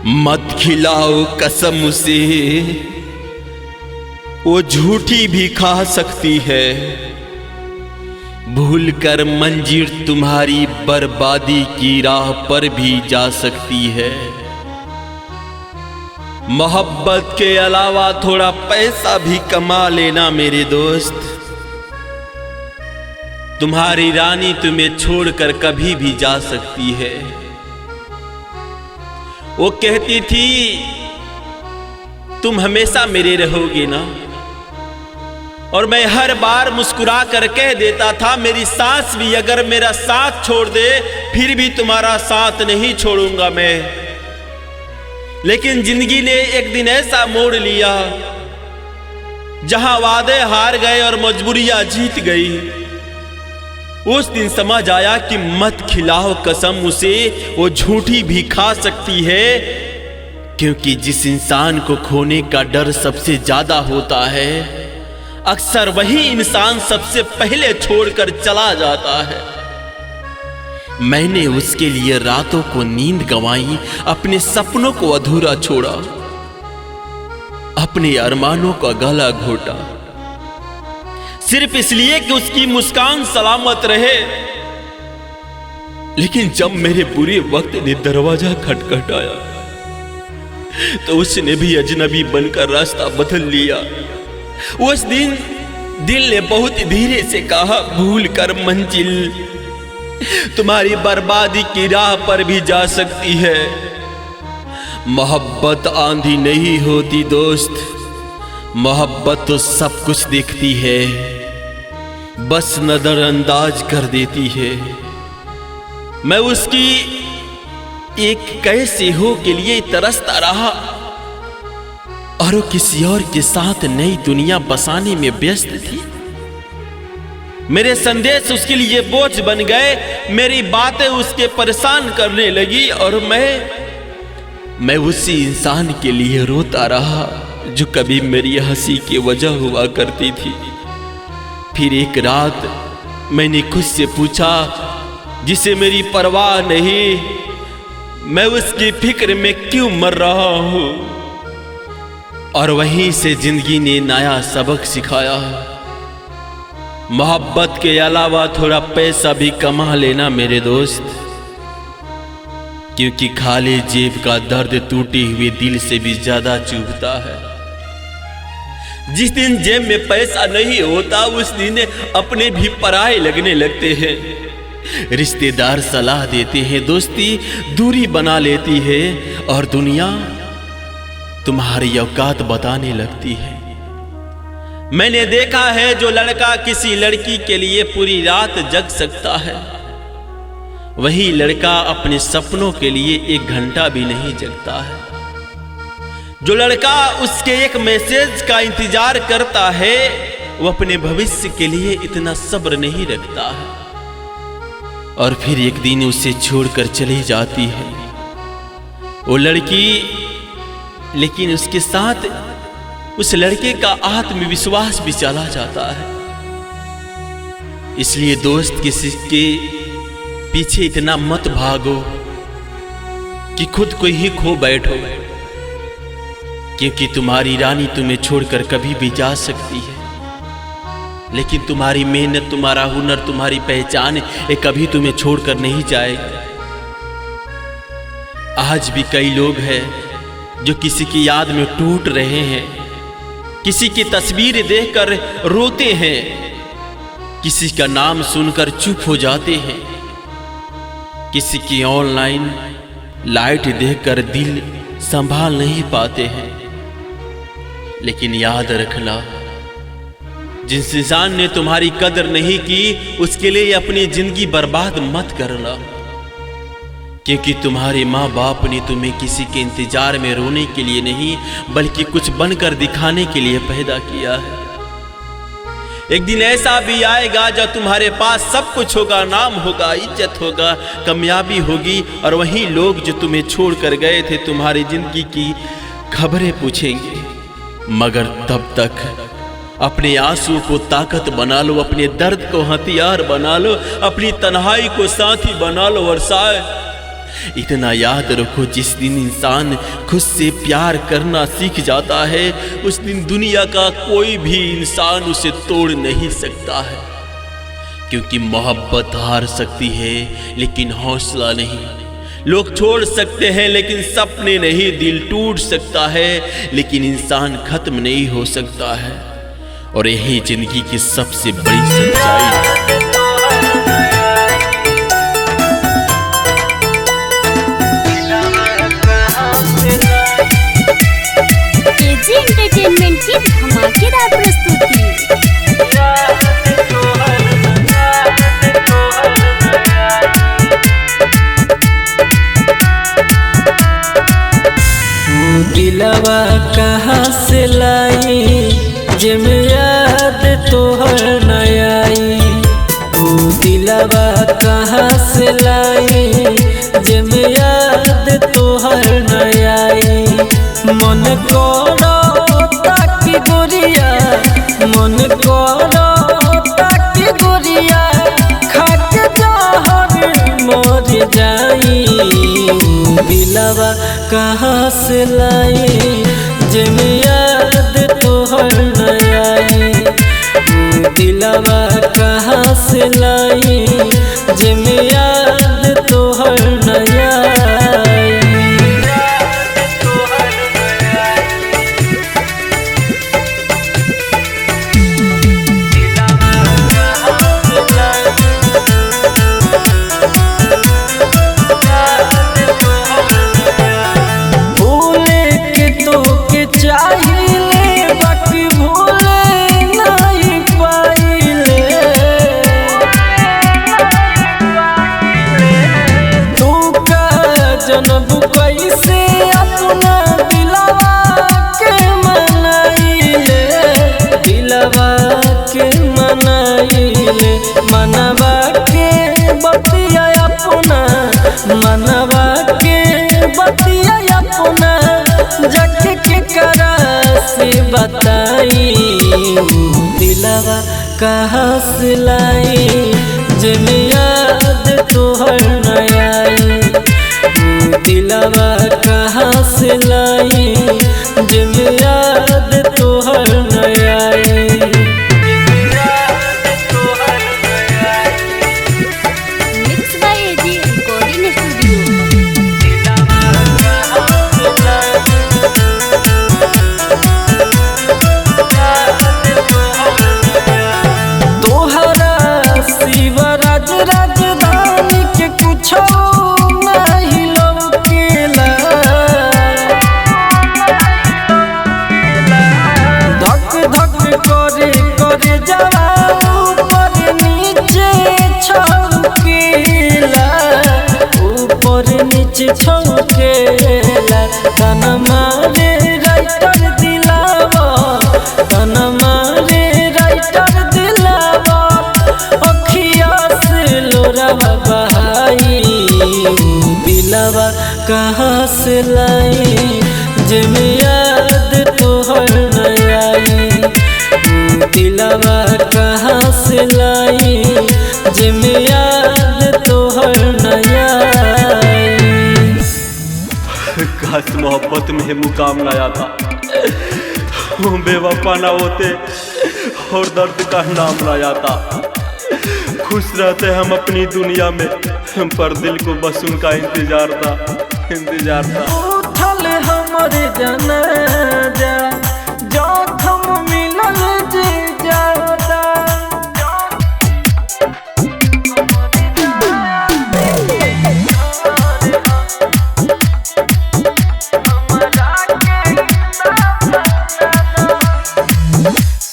मत खिलाओ कसम उसे, वो झूठी भी खा सकती है। भूल कर मंजीर तुम्हारी बर्बादी की राह पर भी जा सकती है। मोहब्बत के अलावा थोड़ा पैसा भी कमा लेना मेरे दोस्त। तुम्हारी रानी तुम्हें छोड़कर कभी भी जा सकती है। वो कहती थी तुम हमेशा मेरे रहोगे ना, और मैं हर बार मुस्कुरा कर कह देता था मेरी सांस भी अगर मेरा साथ छोड़ दे फिर भी तुम्हारा साथ नहीं छोड़ूंगा मैं। लेकिन जिंदगी ने एक दिन ऐसा मोड़ लिया जहां वादे हार गए और मजबूरियां जीत गई। उस दिन समझ आया कि मत खिलाओ कसम उसे, वो झूठी भी खा सकती है। क्योंकि जिस इंसान को खोने का डर सबसे ज्यादा होता है अक्सर वही इंसान सबसे पहले छोड़कर चला जाता है। मैंने उसके लिए रातों को नींद गंवाई, अपने सपनों को अधूरा छोड़ा, अपने अरमानों का गला घोटा, सिर्फ इसलिए कि उसकी मुस्कान सलामत रहे। लेकिन जब मेरे बुरे वक्त ने दरवाजा खटखटाया तो उसने भी अजनबी बनकर रास्ता बदल लिया। उस दिन दिल ने बहुत धीरे से कहा भूल कर मंजिल तुम्हारी बर्बादी की राह पर भी जा सकती है। मोहब्बत आंधी नहीं होती दोस्त, मोहब्बत तो सब कुछ देखती है, बस नजरअंदाज कर देती है। मैं उसकी एक कैसे हो के लिए तरसता रहा और वो किसी और के साथ नई दुनिया बसाने में व्यस्त थी। मेरे संदेश उसके लिए बोझ बन गए, मेरी बातें उसके परेशान करने लगी और मैं उसी इंसान के लिए रोता रहा जो कभी मेरी हंसी की वजह हुआ करती थी। फिर एक रात मैंने खुद से पूछा जिसे मेरी परवाह नहीं, मैं उसकी फिक्र में क्यों मर रहा हूं। और वहीं से जिंदगी ने नया सबक सिखाया, मोहब्बत के अलावा थोड़ा पैसा भी कमा लेना मेरे दोस्त। क्योंकि खाली जेब का दर्द टूटे हुए दिल से भी ज्यादा चुभता है। जिस दिन जेब में पैसा नहीं होता उस दिन अपने भी पराये लगने लगते हैं। रिश्तेदार सलाह देते हैं, दोस्ती दूरी बना लेती है और दुनिया तुम्हारी औकात बताने लगती है। मैंने देखा है जो लड़का किसी लड़की के लिए पूरी रात जग सकता है वही लड़का अपने सपनों के लिए 1 घंटा भी नहीं जगता है। जो लड़का उसके एक मैसेज का इंतजार करता है वो अपने भविष्य के लिए इतना सब्र नहीं रखता है। और फिर एक दिन उसे छोड़कर चली जाती है वो लड़की, लेकिन उसके साथ उस लड़के का आत्मविश्वास भी चला जाता है। इसलिए दोस्त किसी के पीछे इतना मत भागो कि खुद को ही खो बैठो। क्योंकि तुम्हारी रानी तुम्हें छोड़कर कभी भी जा सकती है, लेकिन तुम्हारी मेहनत, तुम्हारा हुनर, तुम्हारी पहचान ये कभी तुम्हें छोड़कर नहीं जाएगा। आज भी कई लोग हैं जो किसी की याद में टूट रहे हैं, किसी की तस्वीर देखकर रोते हैं, किसी का नाम सुनकर चुप हो जाते हैं, किसी की ऑनलाइन लाइट देखकर दिल संभाल नहीं पाते हैं। लेकिन याद रखना, जिस इंसान ने तुम्हारी कदर नहीं की उसके लिए अपनी जिंदगी बर्बाद मत करना। क्योंकि तुम्हारे माँ बाप ने तुम्हें किसी के इंतजार में रोने के लिए नहीं बल्कि कुछ बनकर दिखाने के लिए पैदा किया है। एक दिन ऐसा भी आएगा जब तुम्हारे पास सब कुछ होगा, नाम होगा, इज्जत होगा, कामयाबी होगी, और वही लोग जो तुम्हें छोड़कर गए थे तुम्हारी जिंदगी की खबरें पूछेंगे। मगर तब तक अपने आंसू को ताकत बना लो, अपने दर्द को हथियार बना लो, अपनी तन्हाई को साथी बना लो। और इतना याद रखो, जिस दिन इंसान खुद से प्यार करना सीख जाता है उस दिन दुनिया का कोई भी इंसान उसे तोड़ नहीं सकता है। क्योंकि मोहब्बत हार सकती है लेकिन हौसला नहीं। लोग छोड़ सकते हैं लेकिन सपने नहीं। दिल टूट सकता है लेकिन इंसान खत्म नहीं हो सकता है। और यही जिंदगी की सबसे बड़ी सच्चाई है। एजी एंटरटेनमेंट की धमाकेदार प्रस्तुति। दिलवा कहाँ से लाई जब याद तोहर न आई। तू दिलवा कहाँ से लाई जब याद तोहर न आई। मन करो ताकि गोरिया, मन करो ताकि गोरिया खाक जहर मर जाई। दिलवा कहाँ से लाई जब याद तोहर न आई। दिलवा कहाँ से लाई जब याद तोहर न आई। चाहिए बाकी भूले नहीं पाइले। तू का जनब कैसे अपना दिलवा के मनाइले। दिलवा के मनाइले मनवा के बतिया अपना, मनवा के बतिया अपना जग के करा से बताई। दिलवा कहाँ से लाई जब याद तोहर न आई। दिलवा कहाँ से लाई जब याद तोहर न आई। Mix by AG recording studio. Shivraj राजधानी के कुछ नहीं लौकेला। धक धक करे करे जवा ऊपर नीचे छौकेला, ऊपर नीचे छौकेला। तन मारे राइटर दिलावा, तन मारे राइटर दिलावा अखिया से लोरावा बहाई। दिलवा कहाँ से लाई जब याद तोहर न आई। दिलवा कहाँ से लाई जब याद तोहर न आई। काश मोहब्बत में मुकाम लाया था, बेवफा ना होते और दर्द का नाम लाया था। खुश रहते हम अपनी दुनिया में, पर दिल को बस उनका इंतजार था, इंतजार था। उठल हमारे जनाजा जखम मिलल जे जाता।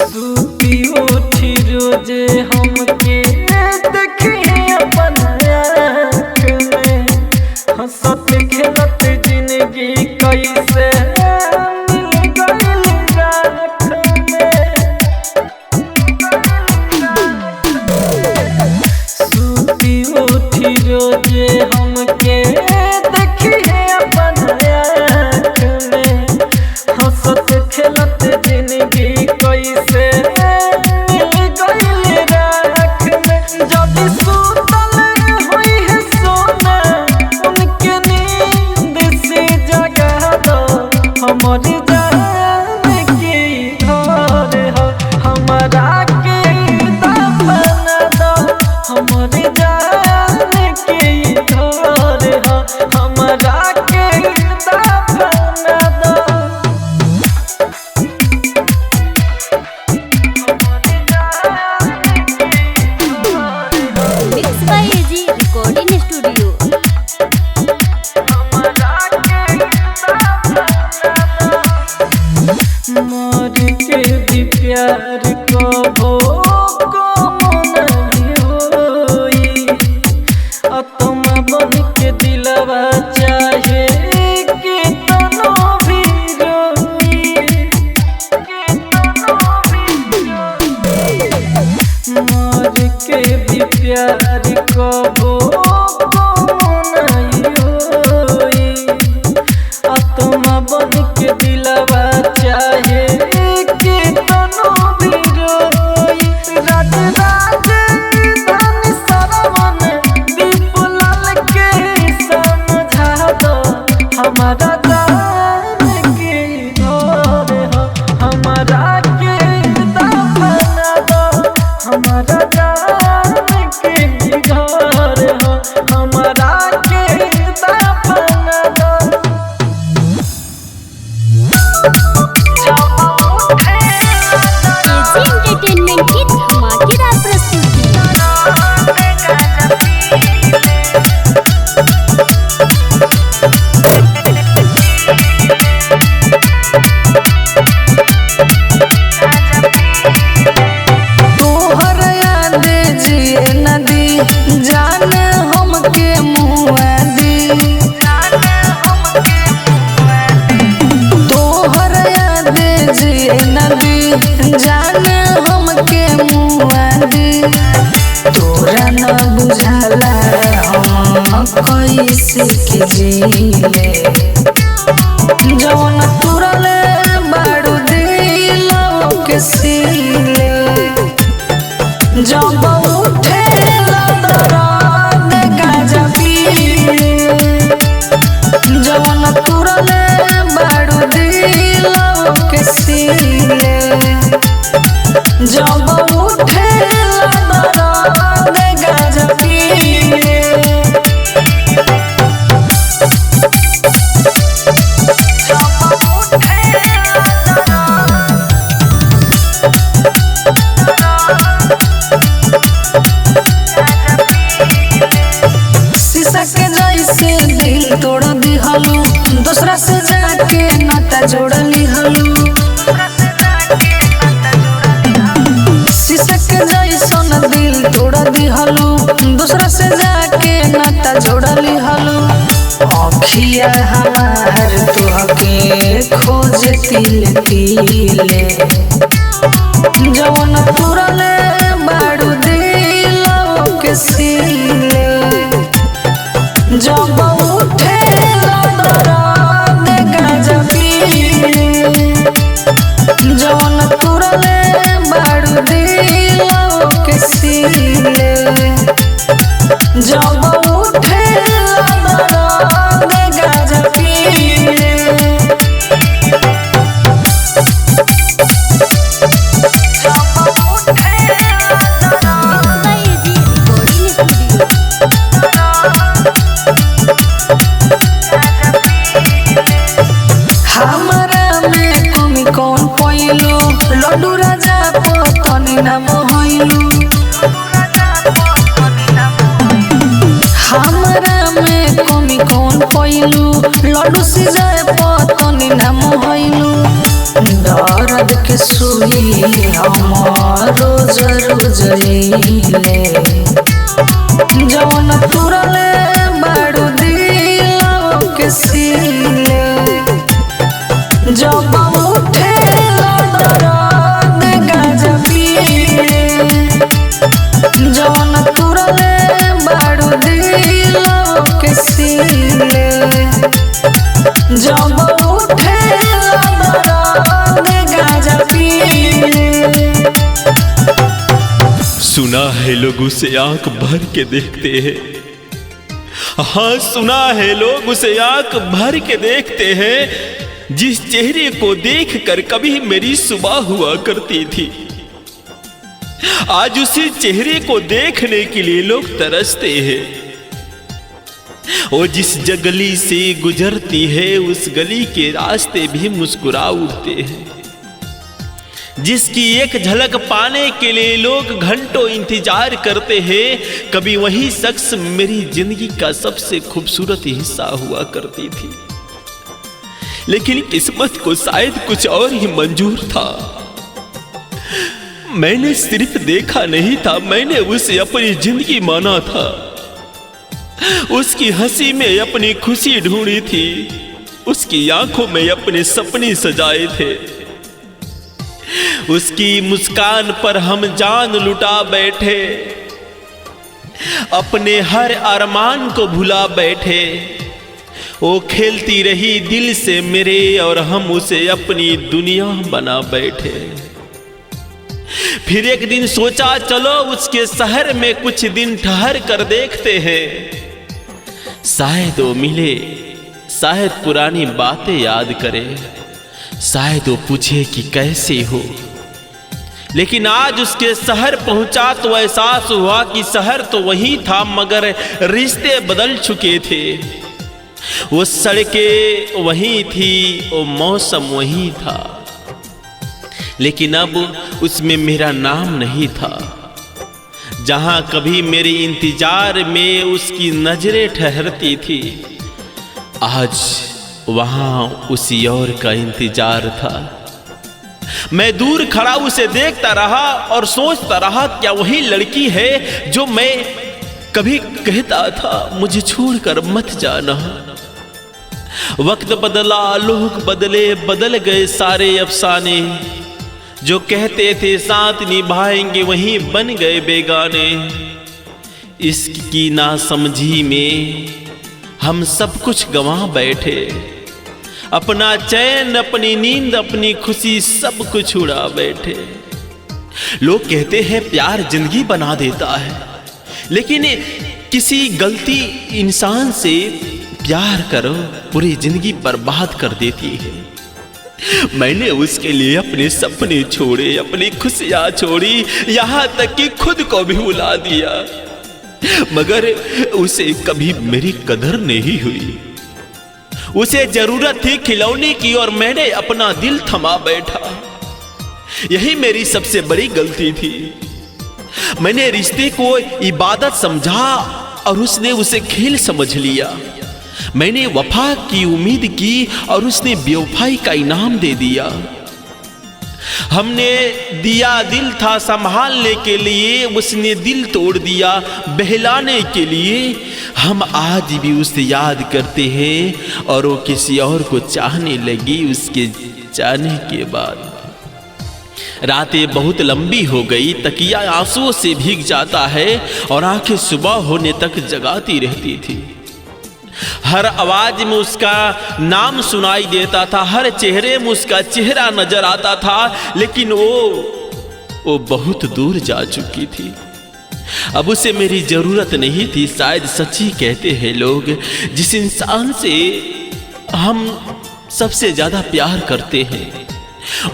सूती उठी रोजे हमके देखिए अपन आँख में। हंसत खेलत जिंदगी कैसे मिल गइल रात में। सूती उठी रोजे हमके देखिए अपन आँख में। हंसत खेलत जिंदगी कैसे मिल गइल रात में। जब सुतल हुई है सोना उनके हमारी जान के घर हो हमारा के दफना दो हमारी जान के घर हो हमारा के दफना दो mix by AG recording studio. मर के भी प्यार कबो कम नहीं होई आत्मा बन के दिलवा चाहे के तनो भी रोई मर के भी प्यार कबो कम नहीं होई आत्मा बन के दिलवा चाहे के तनो भी रोई राज धन सरवन विपुलाल के समझा दो हमारा जान के घर हो हमारा के दफना दो हमारा जान के घर हो हमारा के दफना दो एजी एंटरटेनमेंट की धमाकेदार प्रस्तुति। तोहर याद जिए नदी जान हमके मुआ दी तोहर याद जिए नदी जान हमके मुआ दी तोरा न बुझाला हम कैसे के जीले जवन तुरले बाड़ू दिलो के सीले जब उठे दर्द गाजा पीले जवन तुरले बाड़ू दिलो के सीले जब उठे दर्द गाजा पीले शीशा के जैसे दिल तोड़ दिहलू दूसरा से जाके नाता जोड़ लिहलू शीशा के जैसन दिल तोड़ दिहलू दूसरा से जाके नाता जोड़ लिहलू अखिया हमार तुहके खोज तिल तिले जवन तुरले बाड़ू दिलो के सीले जब उठे दर्द गाजा पीले जवन तुरले बाड़ू दिलो के सीले जब उठे दर्द गाजा पीले mix by AG recording studio. हमारा में कमी कौन पइलू लड्डू राजा पतनी नाम होइलू हमारा में कमी कौन पइलू लड्डू सिजाए पतनी नाम होइलू दर्द के सुई हम रोज रोज लीले जवन तुरले बाड़ू दिलो के सीले जब उठे दर्द गाजा पीले जवन तुरले बाड़ू दिलो के सीले जब उठे दर्द गाजा पीले सुना है लोग उसे आंख भर के देखते हैं, हाँ सुना है लोग उसे आंख भर के देखते हैं, जिस चेहरे को देखकर कभी मेरी सुबह हुआ करती थी, आज उसी चेहरे को देखने के लिए लोग तरसते हैं। और जिस गली से गुजरती है उस गली के रास्ते भी मुस्कुरा उठते हैं। जिसकी एक झलक पाने के लिए लोग घंटों इंतजार करते हैं, कभी वही शख्स मेरी जिंदगी का सबसे खूबसूरत हिस्सा हुआ करती थी। लेकिन किस्मत को शायद कुछ और ही मंजूर था। मैंने सिर्फ देखा नहीं था, मैंने उसे अपनी जिंदगी माना था। उसकी हंसी में अपनी खुशी ढूंढी थी, उसकी आंखों में अपने सपने सजाए थे। उसकी मुस्कान पर हम जान लुटा बैठे, अपने हर अरमान को भुला बैठे। वो खेलती रही दिल से मेरे और हम उसे अपनी दुनिया बना बैठे। फिर एक दिन सोचा चलो उसके शहर में कुछ दिन ठहर कर देखते हैं। शायद वो मिले, शायद पुरानी बातें याद करे, शायद वो पूछे कि कैसे हो। लेकिन आज उसके शहर पहुंचा तो एहसास हुआ कि शहर तो वही था मगर रिश्ते बदल चुके थे। वो सड़कें वही थी, वो मौसम वही था, लेकिन अब उसमें मेरा नाम नहीं था। जहां कभी मेरे इंतजार में उसकी नजरें ठहरती थी, आज वहां उसी और का इंतजार था। मैं दूर खड़ा उसे देखता रहा और सोचता रहा क्या वही लड़की है जो मैं कभी कहता था मुझे छोड़कर मत जाना। वक्त बदला, लोग बदले, बदल गए सारे अफसाने। जो कहते थे साथ निभाएंगे वहीं बन गए बेगाने। इश्क की नासमझी में हम सब कुछ गंवा बैठे। अपना चैन, अपनी नींद, अपनी खुशी सब कुछ उड़ा बैठे। लोग कहते हैं प्यार जिंदगी बना देता है, लेकिन किसी गलती इंसान से प्यार करो पूरी जिंदगी बर्बाद कर देती है। मैंने उसके लिए अपने सपने छोड़े, अपनी खुशियां छोड़ी, यहां तक कि खुद को भी भुला दिया, मगर उसे कभी मेरी कदर नहीं हुई। उसे जरूरत थी खिलौने की और मैंने अपना दिल थमा बैठा। यही मेरी सबसे बड़ी गलती थी। मैंने रिश्ते को इबादत समझा और उसने उसे खेल समझ लिया। मैंने वफा की उम्मीद की और उसने बेवफाई का इनाम दे दिया। हमने दिया दिल था संभालने के लिए, उसने दिल तोड़ दिया बहलाने के लिए। हम आज भी उसे याद करते हैं और वो किसी और को चाहने लगी उसके जाने के बाद। रातें बहुत लंबी हो गई, तकिया आंसुओं से भीग जाता है और आंखें सुबह होने तक जगाती रहती थी। हर आवाज में उसका नाम सुनाई देता था, हर चेहरे में उसका चेहरा नजर आता था, लेकिन वो बहुत दूर जा चुकी थी। अब उसे मेरी जरूरत नहीं थी। शायद सच्ची कहते हैं लोग, जिस इंसान से हम सबसे ज्यादा प्यार करते हैं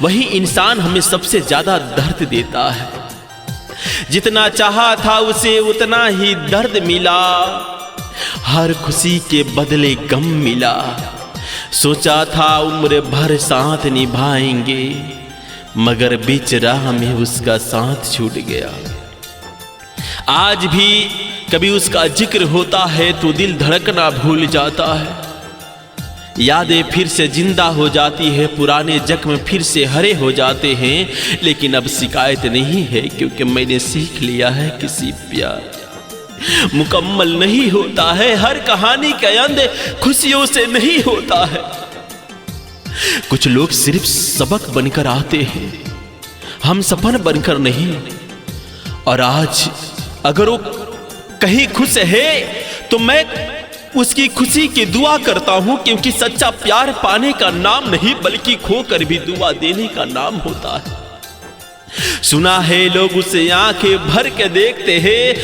वही इंसान हमें सबसे ज्यादा दर्द देता है। जितना चाहा था उसे उतना ही दर्द मिला, हर खुशी के बदले गम मिला। सोचा था उम्र भर साथ निभाएंगे, मगर बीच राह में उसका साथ छूट गया। आज भी कभी उसका जिक्र होता है तो दिल धड़कना भूल जाता है। यादें फिर से जिंदा हो जाती है, पुराने जख्म फिर से हरे हो जाते हैं। लेकिन अब शिकायत नहीं है, क्योंकि मैंने सीख लिया है किसी प्यार मुकम्मल नहीं होता है। हर कहानी का अंत खुशियों से नहीं होता है। कुछ लोग सिर्फ सबक बनकर आते हैं, हम सफर बनकर नहीं। और आज अगर वो कहीं खुश है तो मैं उसकी खुशी की दुआ करता हूं, क्योंकि सच्चा प्यार पाने का नाम नहीं बल्कि खोकर भी दुआ देने का नाम होता है। सुना है लोग उसे आंखें भर के देखते हैं,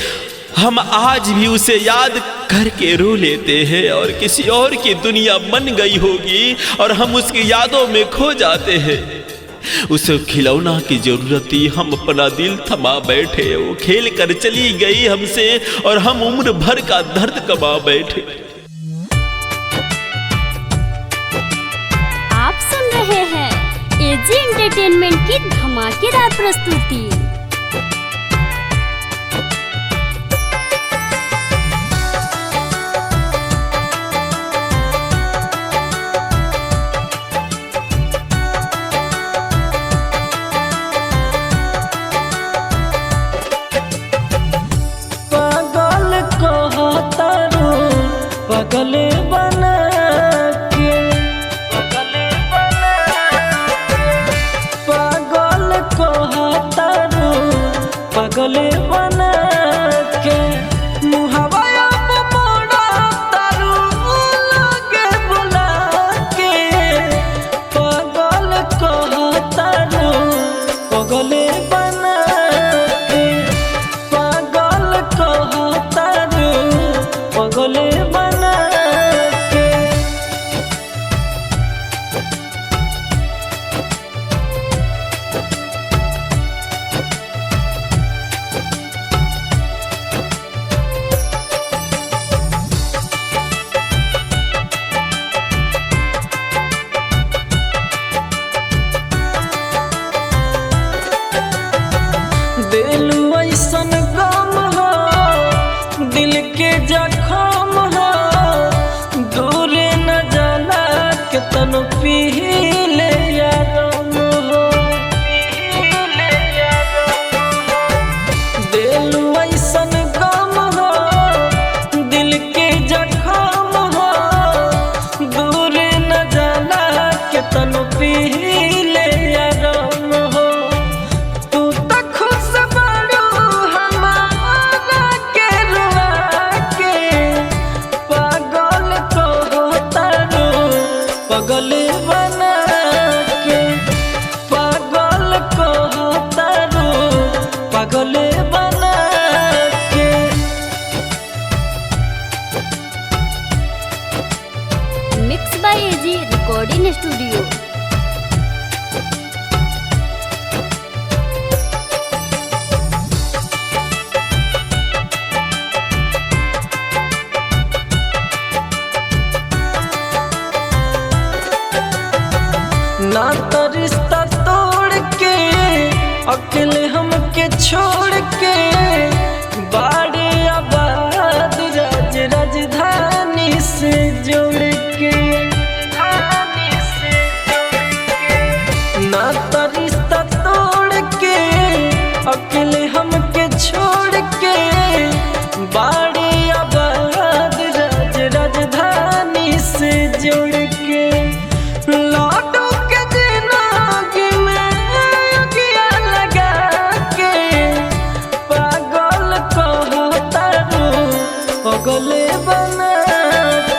हम आज भी उसे याद करके रो लेते हैं और किसी और की दुनिया बन गई होगी और हम उसकी यादों में खो जाते हैं। उस खिलौना की जरूरत थी, हम अपना दिल थमा बैठे, वो खेल कर चली गई हमसे और हम उम्र भर का दर्द कमा बैठे। आप सुन रहे हैं एजी एंटरटेनमेंट की धमाकेदार प्रस्तुति। पगले बना के पागल कहतारू पगले बना के मुहावा मोड़ा तारू लगे बुला के पागल कहतारू पगले बना के पागल कहतारू पगले दिल ऐसन गम हो, दिल के जखम हो, दूर न जाला के तन पीले यारम हो। दिल ऐसन गम हो, दिल के जखम हो, दूर न जाला के तन पीले यारम हो। पगले बना के पागल कहतारू पगले बना के। Mix by AG recording studio. ना तो रिश्ता तोड़ के अकेले हमके छोड़ के बाड़े आबाद राज राजधानी से जोड़ के ना तो रिश्ता तोड़ के अकेले हमके छोड़ के बाड़े आबाद राज राजधानी से जोड़ के लौटो के जिंदगी में अगिया लगा के पागल कहतारू पगले बना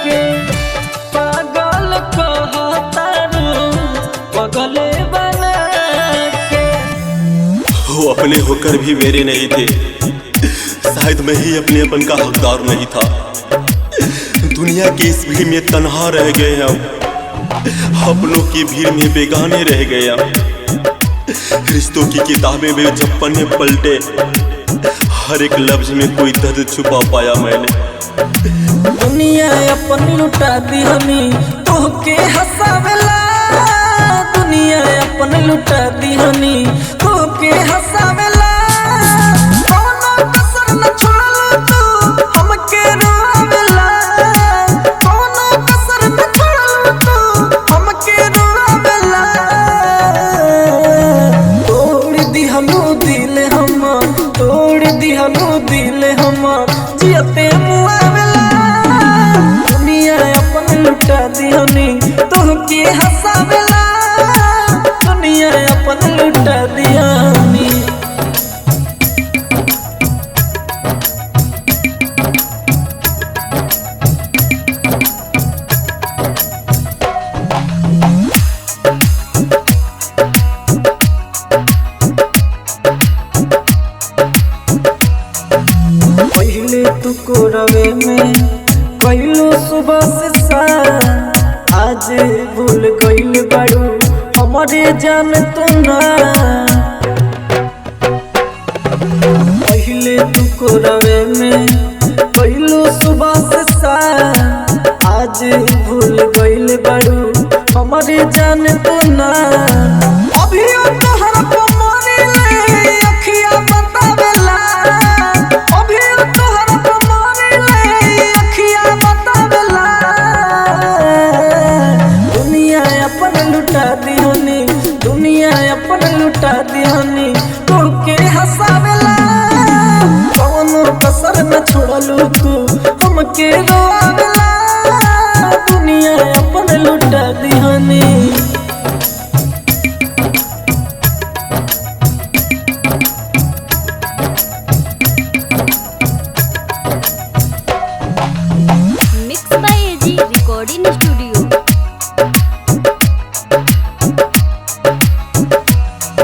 के पागल कहतारू पगले बना के। वो अपने होकर भी मेरे नहीं थे, शायद मैं ही अपने अपन का हकदार नहीं था। दुनिया की इस भीड़ में तन्हा रह गए हम, अपनों की भीड़ में बेगाने रह गया। रिश्तों की किताबें में जब पन्ने पलटे, हर एक लफ्ज में कोई दर्द छुपा पाया मैंने। दुनिया अपन लुटा दी हमी तोहके हंसावेला, दुनिया अपन लुटा दी हमी तोहके हंसावेला। कौनो कसर न छोड़लू तू हमके रोवेला, कौनो कसर न छोड़लू तू हमके रोवेला। तोड़ दी हनु दिल हमर, तोड़ दी हनु दिल हमर, जियते मुआवेला। दुनिया अपन लुटा दी हनी तोहके हंसावेला, दुनिया अपन लुटा दी हनी। पहले तू को रवे में भूल गइल बाड़ू हमारे जान तू ना पहले तू को रवे में पहलू सुबह से सा आज भूल गइल बाड़ू हमारे जान तू ना अभी तोहर कमरे ले अखिया बतावेला अभी तोहर कमरे ले अखिया बतावेला दुनिया अपन लुटा दिहनी दुनिया अपन लुटा दिहनी तोके हंसावेला कौनो कसर न छोड़लू तू हमके रोआवेला दुनिया अपन लुटा दिहनी mix by AG recording studio.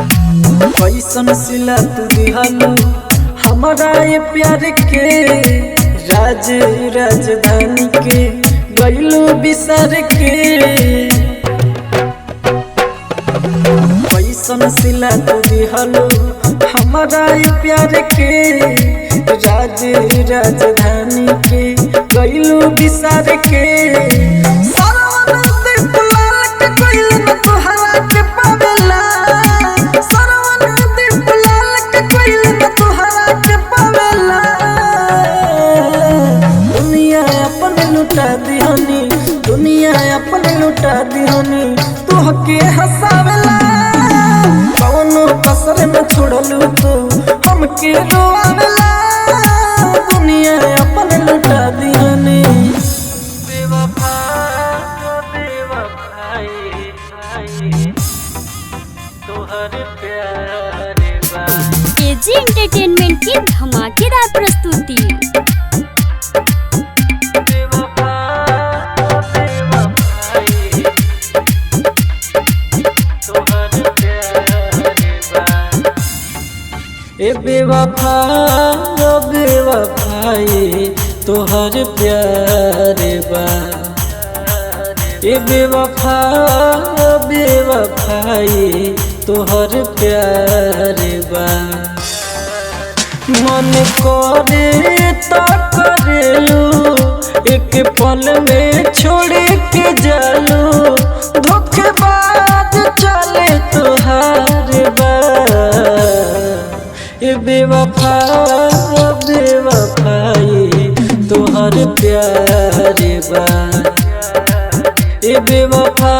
कैसन सिला तू दिहालू हमारा ये प्यार के राज राजधानी के गइलू बिसर के कैसन सिला तू दिहालू हमारा ये प्यार के राज राजधानी के गइलू बिसर के दुनिया अपन लुटा दिहनी तोहके हंसावेला कौनो कसर न छोड़लू तू हमके रोआवेला दुनिया अपन लुटा दिहनी बेवफा बेवफाई तोहर प्यार बा। एजी एंटरटेनमेंट की धमाकेदार प्रस्तुति। ए बेवफा बेवफाई तोहर प्यार बा ए बेवफा बेवफाई तोहर प्यार बा मन करे तो करेलू एक पल में छोड़ के जालू धोखेबाज चले तोहार बा ए बेवफा बेवफाई तोहर प्यार बा ए बेवफा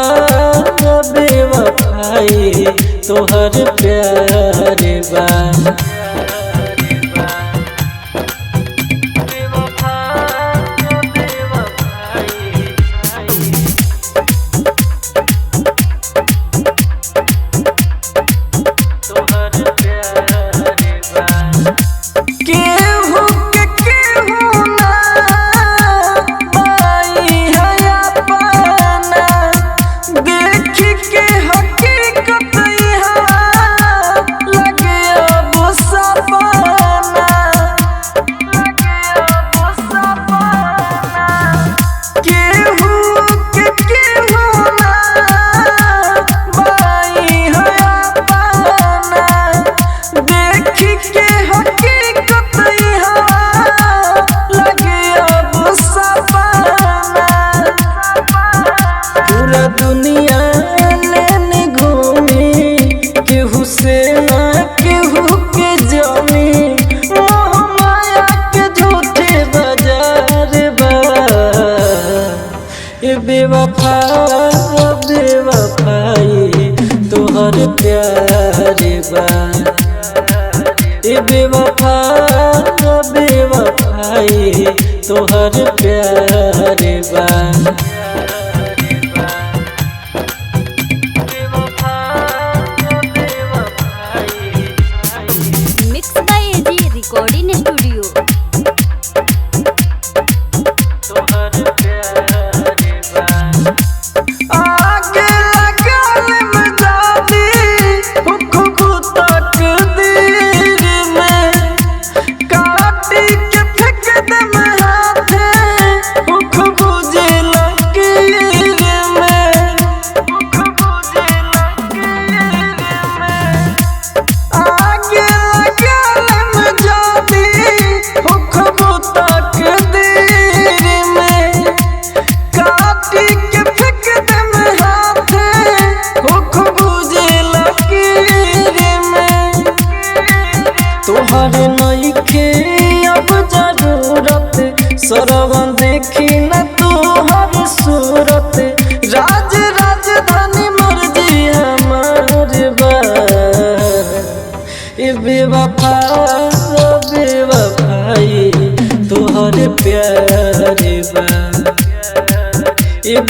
बेवफाई तोहर प्यार बा। बेवफा बेवफाई तोहर प्यार बा ए बेवफा बेवफाई तोहर प्यार बा। Mix by AG recording studio. काटी के फेंक दे में हाथे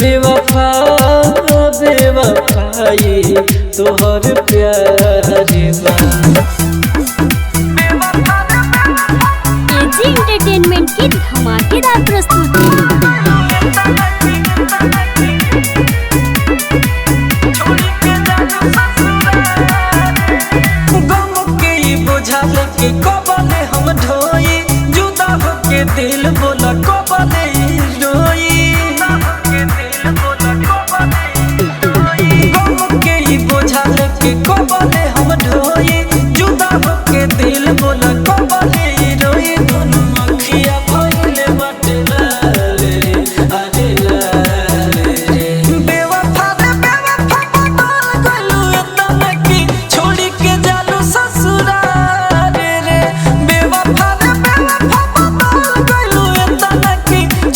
बेवफा बेवफाई तोहर प्यार बा। एजी एंटरटेनमेंट की धमाकेदार प्रस्तुति। के कबले हम ढोई जुदा होके दिल बोला कबले रोई गम के ही बोझा लेके कबले हम ढोई जुदा होके दिल बोला कबले रोई दोनों अखिया भइले बाटे लाल रे अरे लाल रे बेवफा रे बेवफा बदल गइलू एतना की छोड़ी के जालू ससुरा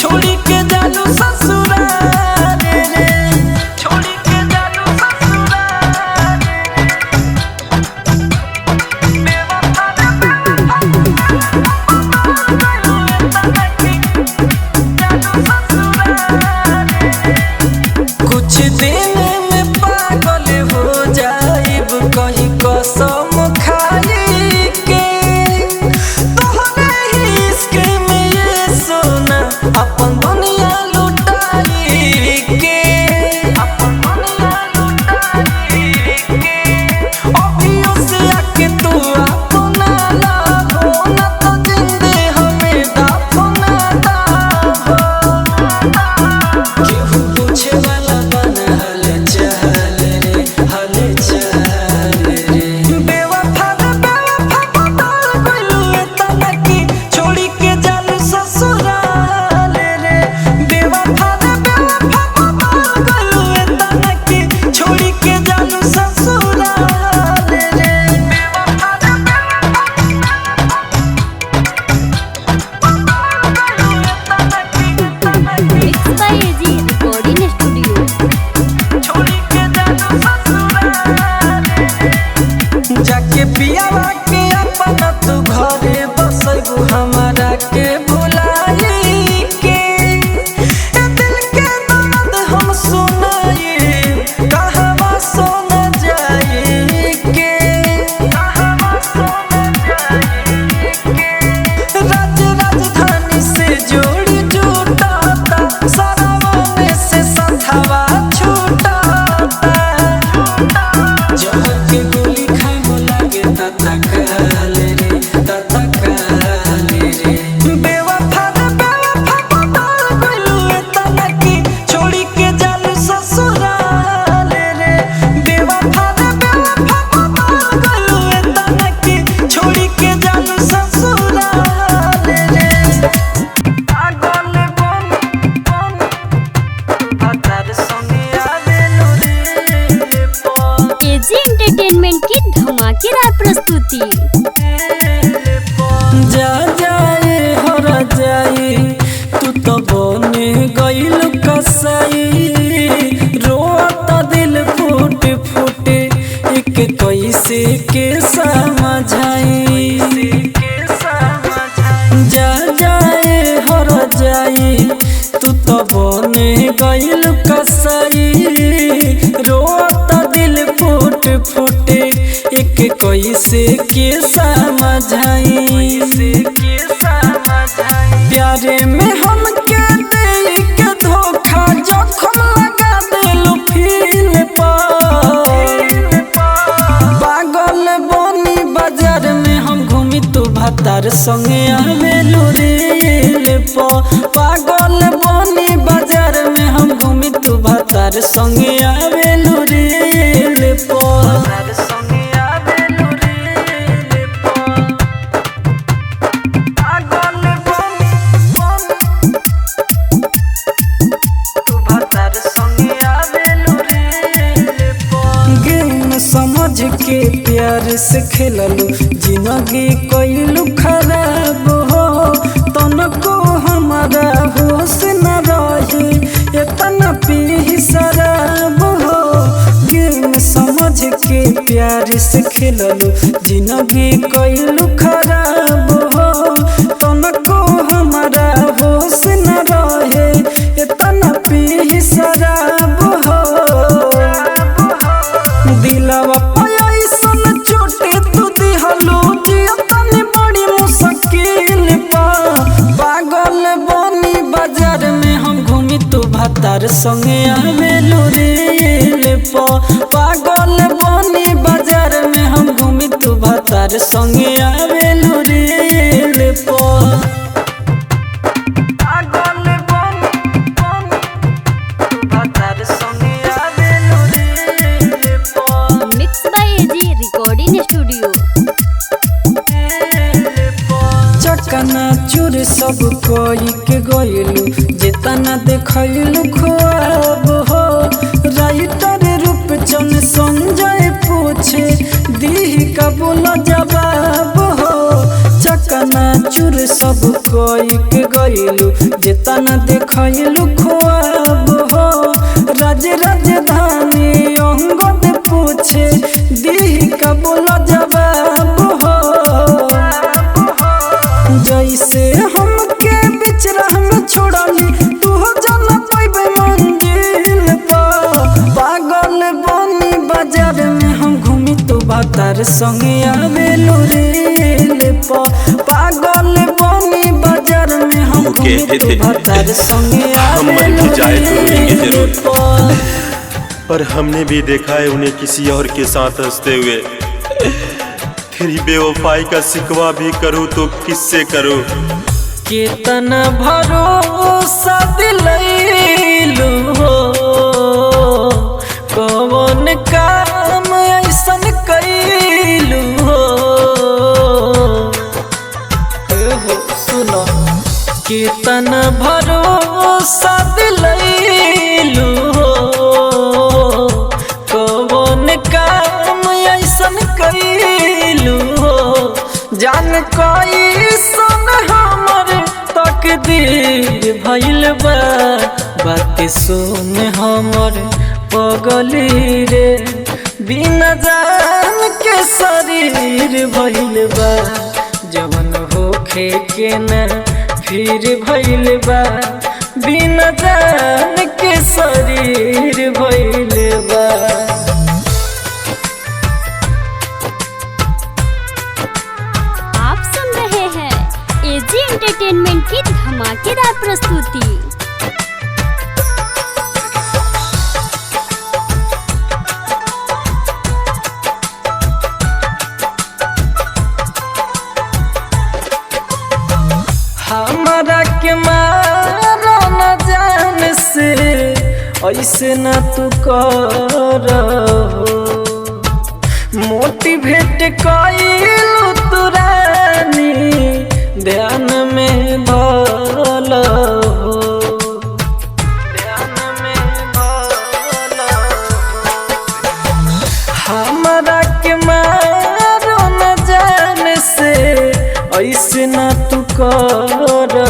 छोड़ी के जालू ससुराल रे छोड़ी के जालू ससुराल कुछ दिन में पागल हो जाइब कहीं कसम खाई के तोहरे ही इश्क में ये सोना अपन दुनिया लुटाई के अपन दुनिया लुटाई के अभियों से आके तू अपना लाभो ना तो जिंदे हमें दाफना दाभो केहू पूछे वाला बना हाल चाल रे हाल चाल रे बेवफा रे बेवफा बदल गइलू एतना की छोड़ी के जालू ससुराल रे बेवफा रे बेवफा बदल गइलू एतना की छोड़ी के जालू ससुराल रे बेवफा रे mix by AG recording studio. छोड़ी के जालू ससुराल जाके पियावा के अपना तू घरे बसैबू हमारा के भुलाई के ए दिल के दर्द हम सुनाई कहवा सोना जाई के कहवा सोना जाई के राजधानी से जोड़ी जुटाता सरावने से संथवा छूटाता जहर के गोली खाए मो लागे तता काले रे तता काले रे बेवफा रे बेवफा बदल गइलू एतना की छोड़ी के जालू ससुराल रे बेवफा रे बेवफा बदल गइलू एतना की छोड़ी के जालू ससुराल रे पागल बन भतार संगे आवेलो रे पो एजी एंटरटेनमेंट की धमाकेदार प्रस्तुति। जा जाए हरा जाए तू तो बने गइल कसाई रोता दिल फूट फूट एक कैसे के समझाई जा जाए हरा जाए तू तो बने गइल कसाई रोता दिल फूट फूट एक कैसे के समझाई प्यारे में हमके दे के धोखा जखम लगा देलू फील पर पागल बनी बाजार में हम घूमी तू भतार संगे आवेलू रे पागल बनी बाजार में हम घूमी तू भतार संगे आवेलू रे समझ के प्यार से खेललू जिंदगी कइलू खराब हो तनको हमारा होश न रहे इतना पी शराब हो गेम समझ के प्यार से खेललू जिंदगी कइलू खराब हो तनको हमारा होश न रहे इतना पी शराब पागल बनी बाजार में हम घूमी तू भतार संगे आवेलू रेल पागल बनी तू भतार संगे आवेलू rail mix by AG recording studio. चकना चूर सब कोई के गइलू जेतना देखलू ख्वाब हो राइटर रूपचंद संजय पूछे दी का बोला जवाब हो चकना चूर सब कोई के गइलू जेतना देखलू ख्वाब हो राज राजधानी अंगद पूछे दी का बोला जवाब हो जैसे हमके बीच राह में छोड़नी तू जन पैबे मंजिल पर पागल बनी बाजार में हम घूमी तू भतार संगे आवेलू रेल पर पागल बनी बाजार में हम घूमी तू भतार संगे आवेलू रेल पर। पर हमने भी देखा है उन्हें किसी और के साथ हंसते हुए। तेरी बेवफाई का शिकवा भी करूँ तो किससे करूँ? कितना भरोसा दिलैलू हो कौन काम ऐसन कैलू हो सुनो कितना भरोसा दिलैलू हो कौन काम ऐसन कैलू हो जान कोई सुन हमर तकदीर भइल बा बात सुन हमर पगली रे बिना जान के शरीर भइल बा जवन होखे के न फिर भइल बा बिना जान के शरीर भइल बा। एजी एंटरटेनमेंट की धमाकेदार प्रस्तुति। हमारा के मारा न जान से ऐसे न तू कर मोटिवेट कइलू तू रानी ध्यान में भल हो ध्यान में भल हमारा के मारो न जान से ऐसे न तू कर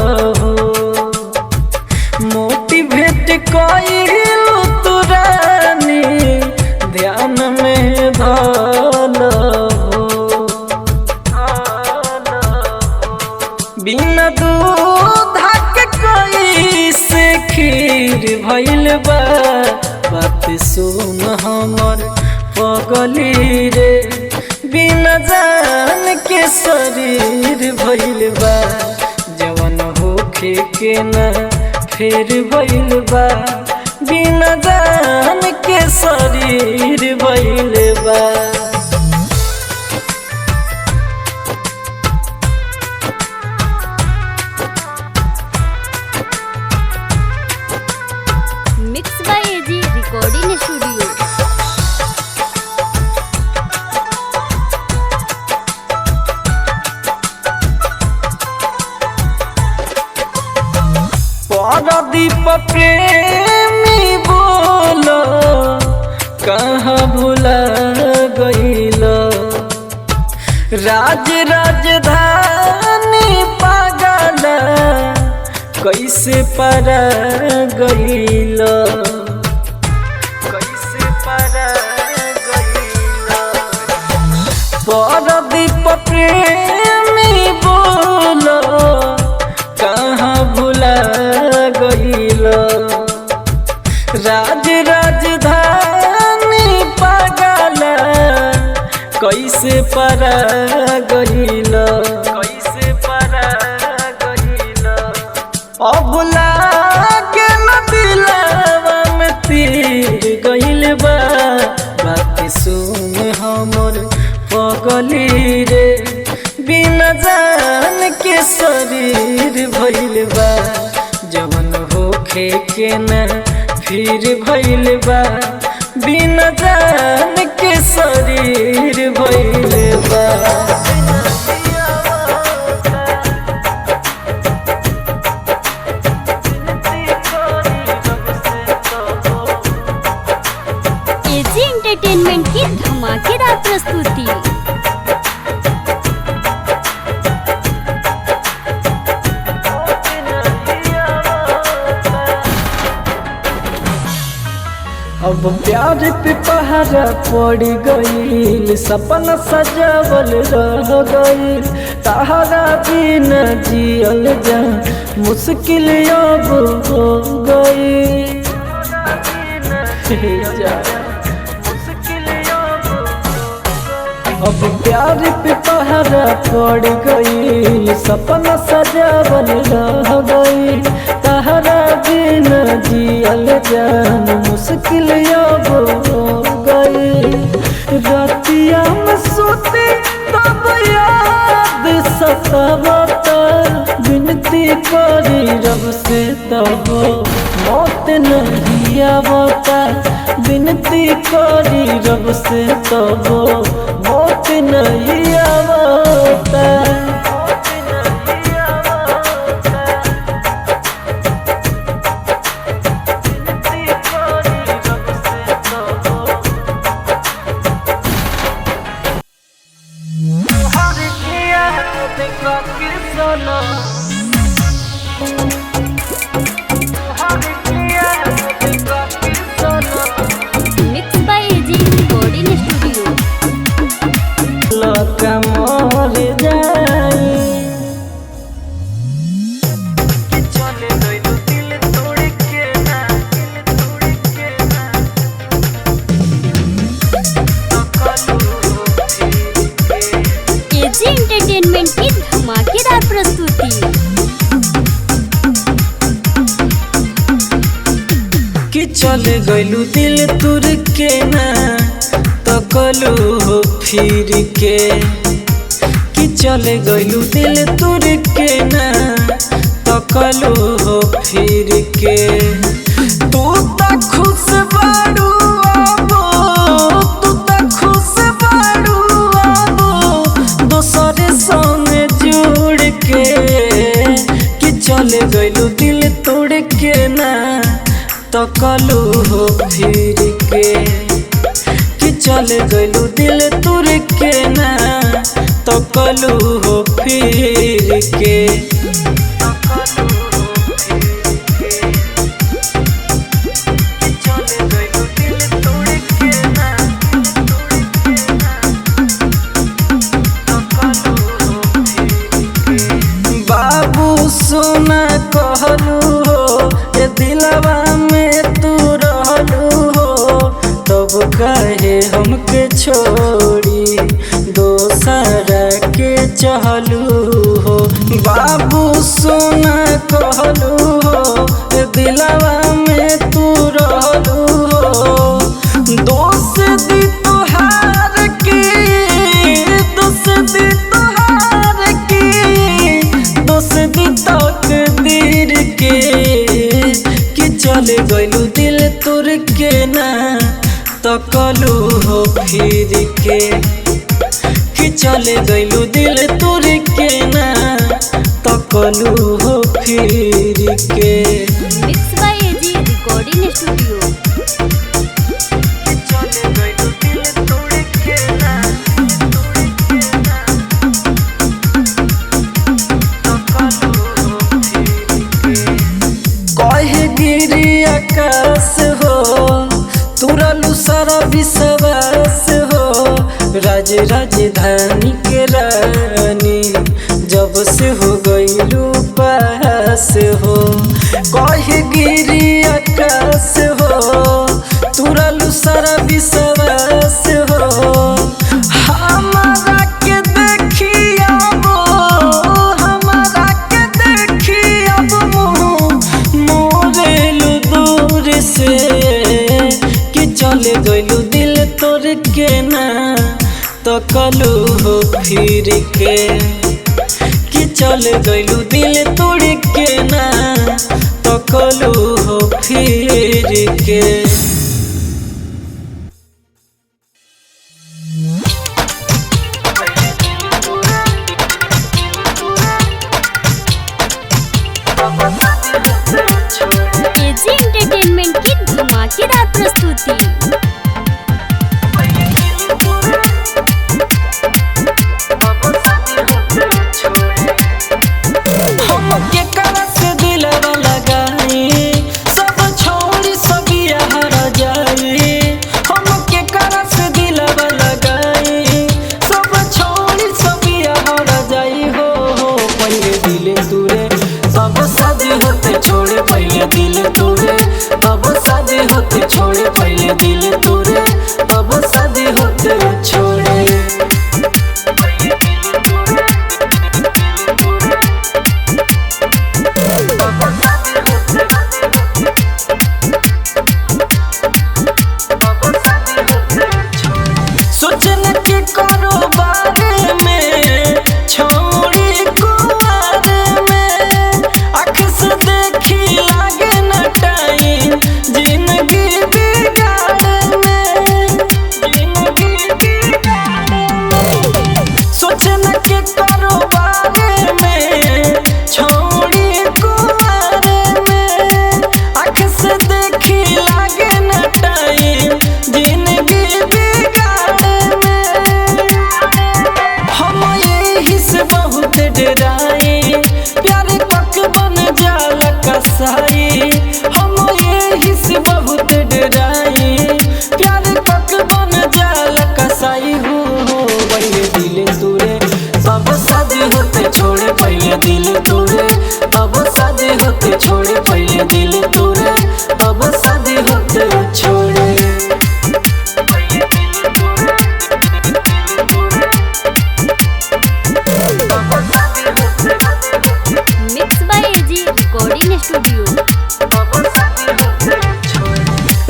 मोटिवेट कइलू तू रानी ध्यान में भल बिना दूध के कोई से खीर भइल बा बात सुन हमर पगली रे बिना जान के शरीर भइल बा जवन होखे के न फिर भइल बा बिना जान के शरीर भइल बा। Mix by AG recording studio. Pardeep Premi बोलो कहाँ भुला गइल राज राजधानी पागल कैसे परा गइल कैसे परा गइल परदीप प्रेमी बोलो कहाँ भुला गइल राज राजधानी पागल कैसे परा गइल कैसे परा गइल अब लागे न दिलवा में तीर गइल बा बात सुन हमर पगली रे बिना जान के शरीर भइल बा जवन होखे के ना फिर भइल बा बिना जान के शरीर भइल बा। एजी एंटरटेनमेंट की धमाकेदार प्रस्तुति। अब प्यार पे पहरा पड़ गईल सपना सजावल रह गईल तहरा बिना जियल जा मुश्किल अब हो गई। अब प्यार पे पहरा पड़ गईल सपना सजावल रह गईल तहरा बिना जियल जान मुश्किल अब हो गई। रातिया में सोते तब याद सतावता विनती करी रब से तब मौत नहीं आवता विनती करी रब से तब मौत नहीं आवता। Mix by AG recording studio. लका मर जाई चले गइलू दिल तोड़ के ना एजी एंटरटेनमेंट की धमाकेदार प्रस्तुति। कि चले गइलू दिल तुर के ना तकलू हो फिर के कि चले गइलू दिल तुर के ना तकलू हो फिर के। तू त खुश बाड़ू आबो तू त खुश बाड़ू आबो दोसर संग जुड़ के कि चले गइलू दिल तोड़ के ना तकलू हो फिर के कि चले गइलू दिल तुर के ना तकलू हो फिर के। बाबू सोना कहलू हो ये दिलवा में तू रहलू हो तब कहे हमके छोड़ी दोसरा के चहलू हो। बाबू सोना कहलू हो ये दिलवा में तू रहलू हो दोस्त दी तोहार की दोस्त दी तोहार की दोस्त दी तकदीर के कि चले गइलू दिल तुर के ना तकलू हो फिर के कि चले गइलू दिल तुर के ना तकलू हो फिर के। Mix by AG recording studio. कहे गिरी आकाश हो तुरलू सारा विश्वास हो राज राजधानी के रानी जब से हो गइलू पास हो। कहे गिरी आकाश हो तुरलू सारा विश्वास हो हमारा के देखी अब हमारा के देखी अब मोरेलू दूर से कि चले गइलू दिल तोड़ तोड़ के ना तो कलू हो फिर के कि चल गइलू दिल तोड़ के ना तो कलू हो फिर के। एजी एंटरटेनमेंट की धमाकेदार प्रस्तुति। छोड़े पहले दिल तोड़े अब शादी होते छोड़े। सोचने के करो बारे में छोड़ी कुआरे में आँख से देखी लागे न टाइम जिंदगी सोचने के करो बारे में छोड़ी कुआरे में आँख से देखी लागे न टाइम जिंदगी बिगाड़े में। हम यही से बहुत डराई प्यारे पक बन जाला कसाई। हम यही से बहुत डराई प्यारे पक बन जाला कसाई। हो पहले दिल तोड़े अब शादी होते छोड़े पहले दिल तोड़े अब शादी होते छोड़े पहले दिल तोड़े अब शादी होते छोड़े। Mix by AG recording studio.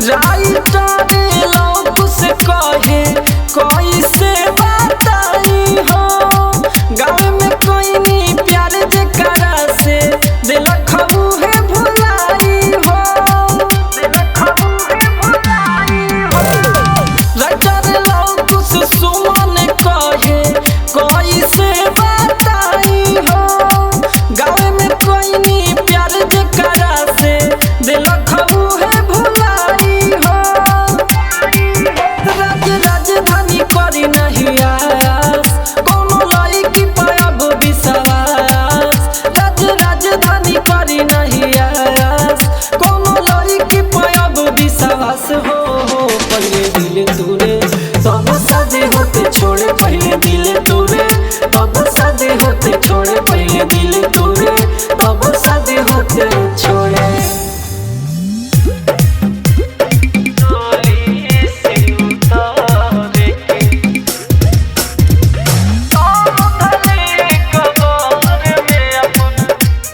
Writer लोग से कहे कोई से बताई हो गाँव में कोई नहीं प्यार जकरा से दिल खबू है भुलाई हो। राइटर लोग से सुमन कहे कोई से बताई हो गाँव में कोई नहीं प्यार जकरा से दिल खबू है भुलाई हो। राजधानी करी नहीं आस कोनो लड़की पायब विश्वास। राजधानी करी नहीं आस कोनो लड़की पायब विश्वास। हो पहले दिल तोड़े सब शादी होते छोड़े पहले दिल तोड़े अब शादी होते छोड़े पहले दिल तोड़े अब शादी होते छोड़े।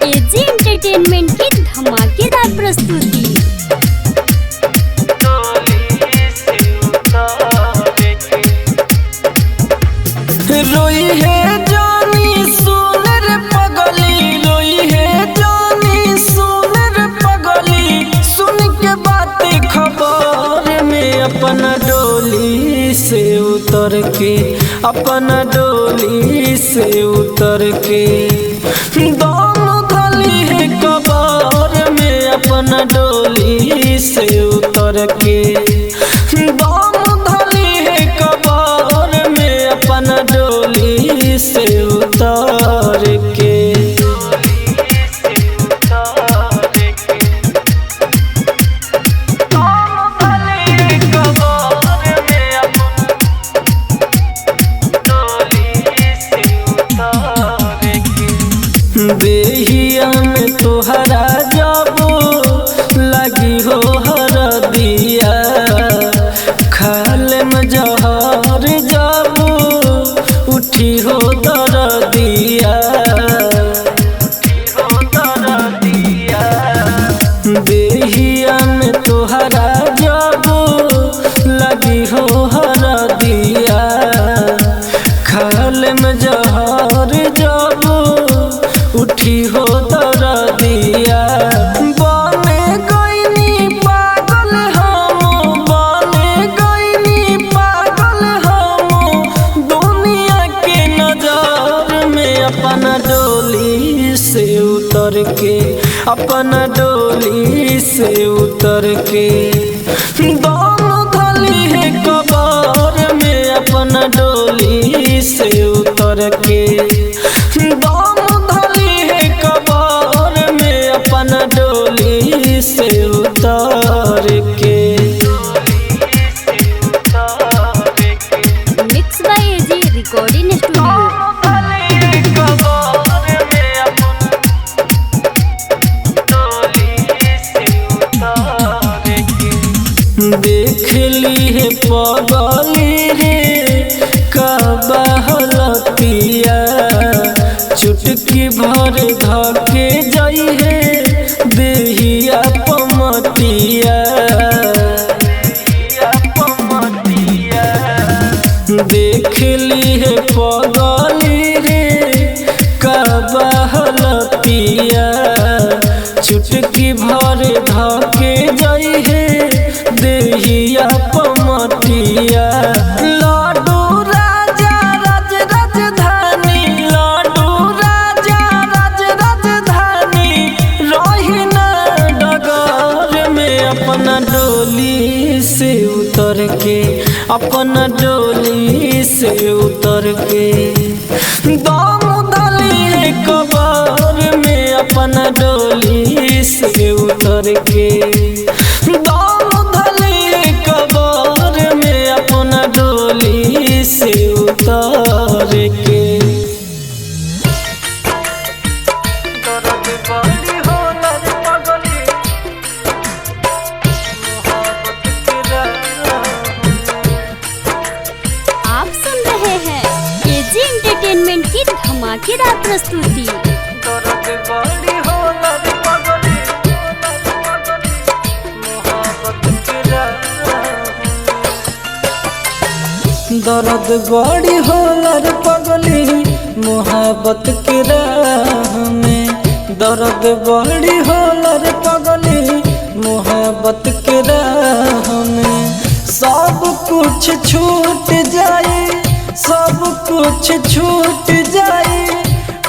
एजी एंटरटेनमेंट की धमाकेदार प्रस्तुति। रोई है जानी सुन रे पगली रोई है जानी सुन रे पगली सुन के बात खबर में अपना डोली से उतर के अपना डोली से उतर के दोनों धली है कबर में अपना डोली से उतर के दोनों धली है कबर में अपना डोली से उतर के। बेहिया में तोहरा जब लगी हो हर दिया खाल में जहर जब उठी हो दर दिया। बेहिया में तोहरा जब लगी हो हर अपना डोली से उतर के दम धली है कबर में अपना डोली से उतर के दम धली है कबर में अपना डोली से उतर के। Mix by AG recording studio. देख ली है पगली रे कबा हलतिया चुटकी भर धके जाई है देहिया पमतिया देख ली है पगली रे कबा हलतिया चुटकी भर धके जाई है देहिया पमतिया। लाडू राजा राज राजधानी लाडू राजा राज राजधानी रही न डगर में अपना डोली से उतर के अपना डोली से उतर के दम धली कबर में अपना डोली से उतर के दम धली कबर में अपना डोली से उतर के। आप सुन रहे हैं एजी एंटरटेनमेंट की धमाकेदार प्रस्तुति। दर्द बड़ी होला रे पगली मोहब्बत के राह में दर्द बड़ी होला रे पगली मोहब्बत के राह में सब कुछ छूट जाए सब कुछ छूट जाए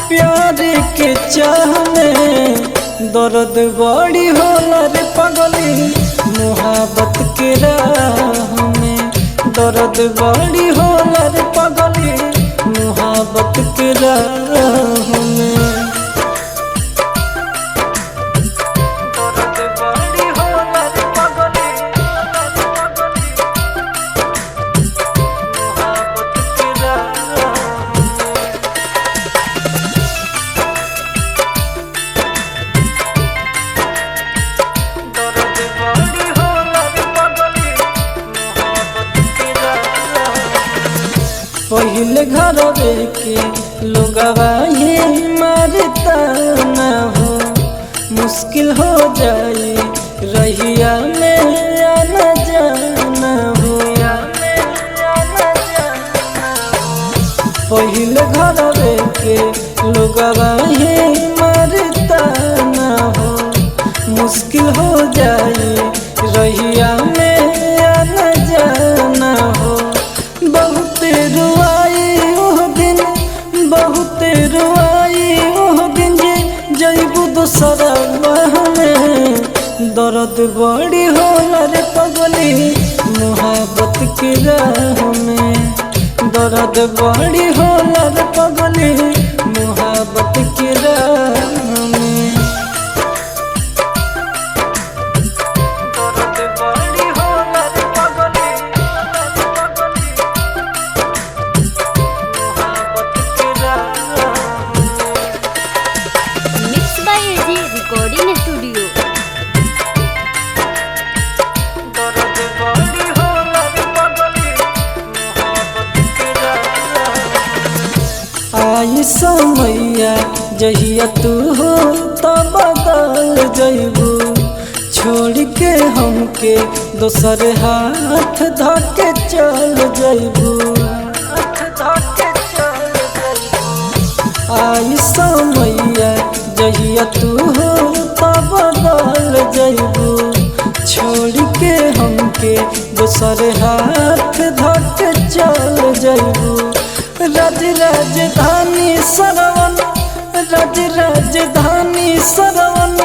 प्यार के चाह में दर्द बड़ी होला रे पगली मोहब्बत के राह में दर्द बड़ी होला रे पगली मोहब्बत के राह में दर्द बड़ी होला रे पगली मोहब्बत के राह दर्द बड़ी होला रे पगली मोहब्बत के पहले घर के लोगवा ये मारता न हो मुश्किल हो जाए रहिया में आना जाना हो पहले घर के लोगवा ये मारता न हो मुश्किल हो जाए रहिया में आना जाना हो बहुत रुआई ओह दिन बहुत रुआई ओह दिन जे जइबू दोसरा में दर्द बड़ी होला रे पगली मोहब्बत के राह में दर्द बड़ी होला रे पगली मोहब्बत के राह में दर्द बड़ी होला रे पगली mix by AG recording studio. आई समैया जहिया तू हो तो बदल जइबू छोड़ के हमके दोसर हाथ धके चल जइबू आई समैया जहिया तू हो तो बदल जइबू छोड़ के हमके दोसर हाथ धके चल जइबू राज राजधानी सरवन राज राजधानी सरवन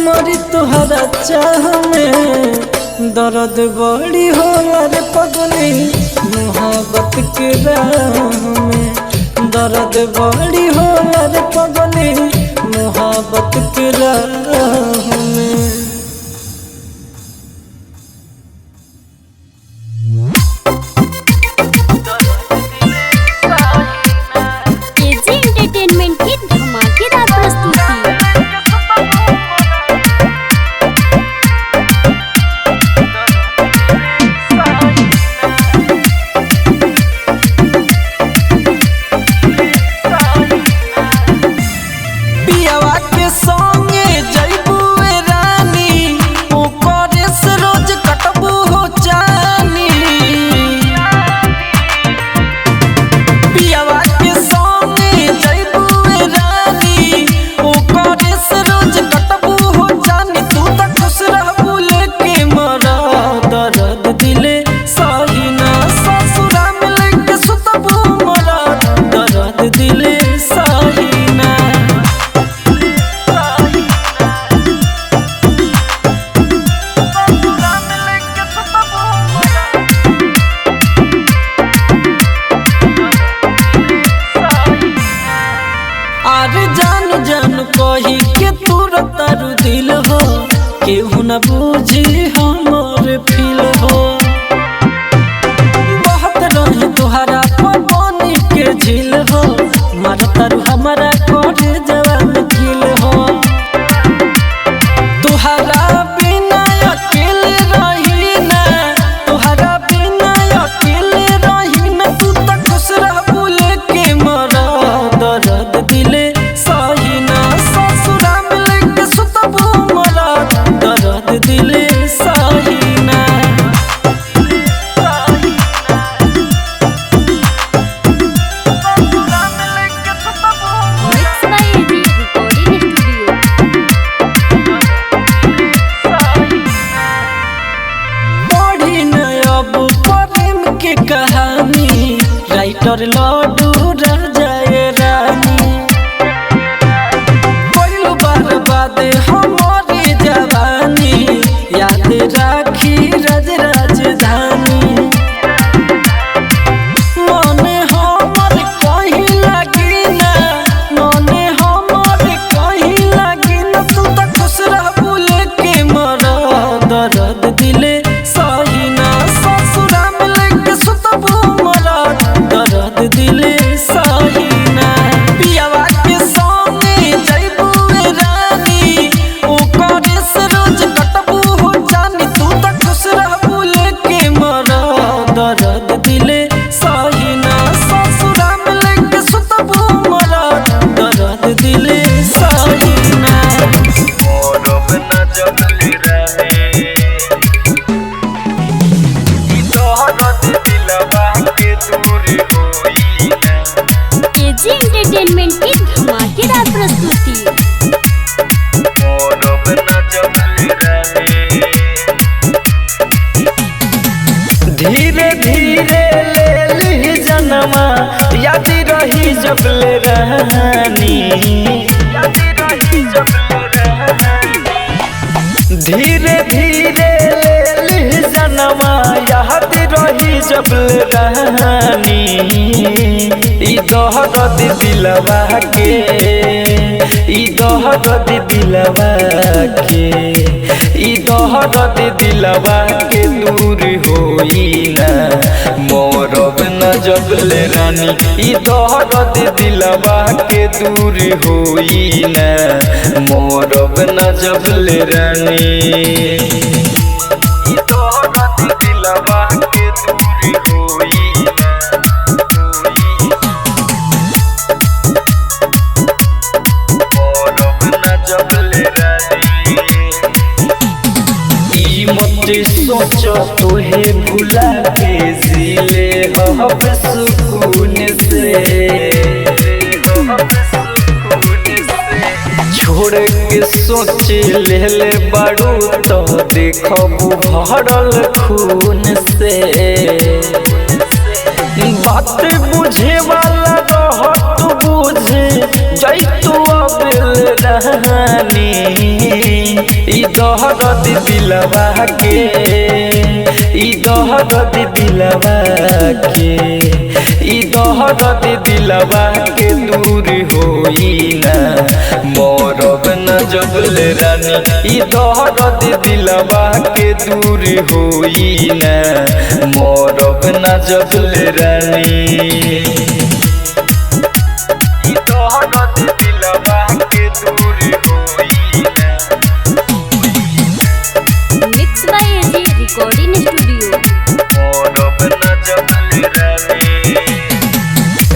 मरी तुहरा चाह में दर्द बड़ी होला रे पगली मोहब्बत के राह में दर्द बड़ी होला रे पगली मोहब्बत के राह में। एजी एंटरटेनमेंट की धमाकेदार प्रस्तुति। पियावा के संगे जइबू रानी ओकरे से रोज कटबू हो जानी पियावा के संगे जइबू रानी ओकरे से रोज कटबू हो जानी तू त खुश रहबू लेके मरा दर्द दिले सही ना ससुरा में लेके सुतबू मरा दर्द दिले सही ना। अरे जान जान कही के तू तारू दिल हो केहू न बूझी हमर फील हो बहुत रही तुहरा पानी के झील हो मार तारू हमारा कोरे जवान खिल हो तुहरा बिना अकेले रही ना तुहरा बिना अकेले रही ना तू त खुश रहबू लेके मरा दर्द दिले सही ना ससुरा में लेके सुतबू मरा दर्द दिले सही ना। Mix by AG recording studio. पढ़ी न अब प्रेम के कहानी राइटर लड्डू राजा रानी पहिलो बार बाद हमारी जवानी याद राखी राज राजधानी मने हमर कहीं लागी ना मने हमर कहीं लागी ना तू त खुश रहबू लेके मरा दर्द दिले सही ना ससुरा में लेके सुतबू मरा दर्द दिले सही ना। पियावा के संगे जइबू रानी ओकरे से रोज कटबू हो जानी तू त खुश रहबू लेके मरा दर्द दिले सही ना ससुरा में लेके सुतबू मरा दर्द दिले सही ना। एजी एंटरटेनमेंट की धमाकेदार प्रस्तुति। धीरे धीरे ले ली जनमा याद रही जब ले रहनी धीरे धीरे ले ली जनमा याद रही जब ले रहनी ई दर्द दिलवा के ई दर्द दिलवा के ई दर्द दिलवा के दूर होई ना मोरब न जबले रानी ई दर्द दिलवा के दूर होई ना मोरब न जबले रानी ई दर्द दिलवा के दूर होई मत सोचो तोहे भुला के जिले हब सुकून से छोड़ के सोच ले ले बड़ू तो देखबू भरल खून से बात बुझे वाला रहत बुझे जैतू अबेल रहनी दिलवा के, ई दहरद दिलवा के, ई दहरद दिलवा के दूर होई ना मरब न जबल रानी, ई दहरद दिलवा के दूर होई ना मरब न जबल रानी। ई दहरद दिलवा के दूर होई ना। Mix by AG recording studio.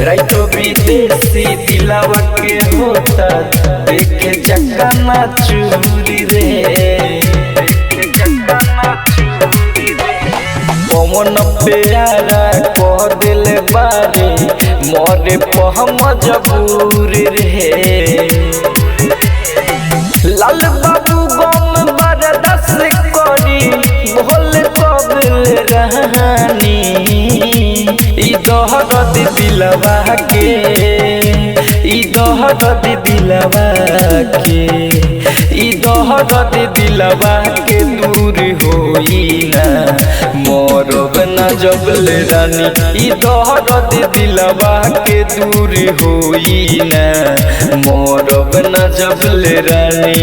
राइतो विदेशी दिलावा के होता देखे चक्का चूरी रे, पवन प्यारा कह दिल बारे मोरे पह मजबूर रे। लाल बाबू गम बरदस करी भोल कबल रहनी, ई दहरद दिलवा के, ई दहरद दिलवा के, ई दहरद दिलवा के दूर होई ना मरब न जबल रानी, ई दहरद दिलवा के दूर होई ना मरब न जबल रानी।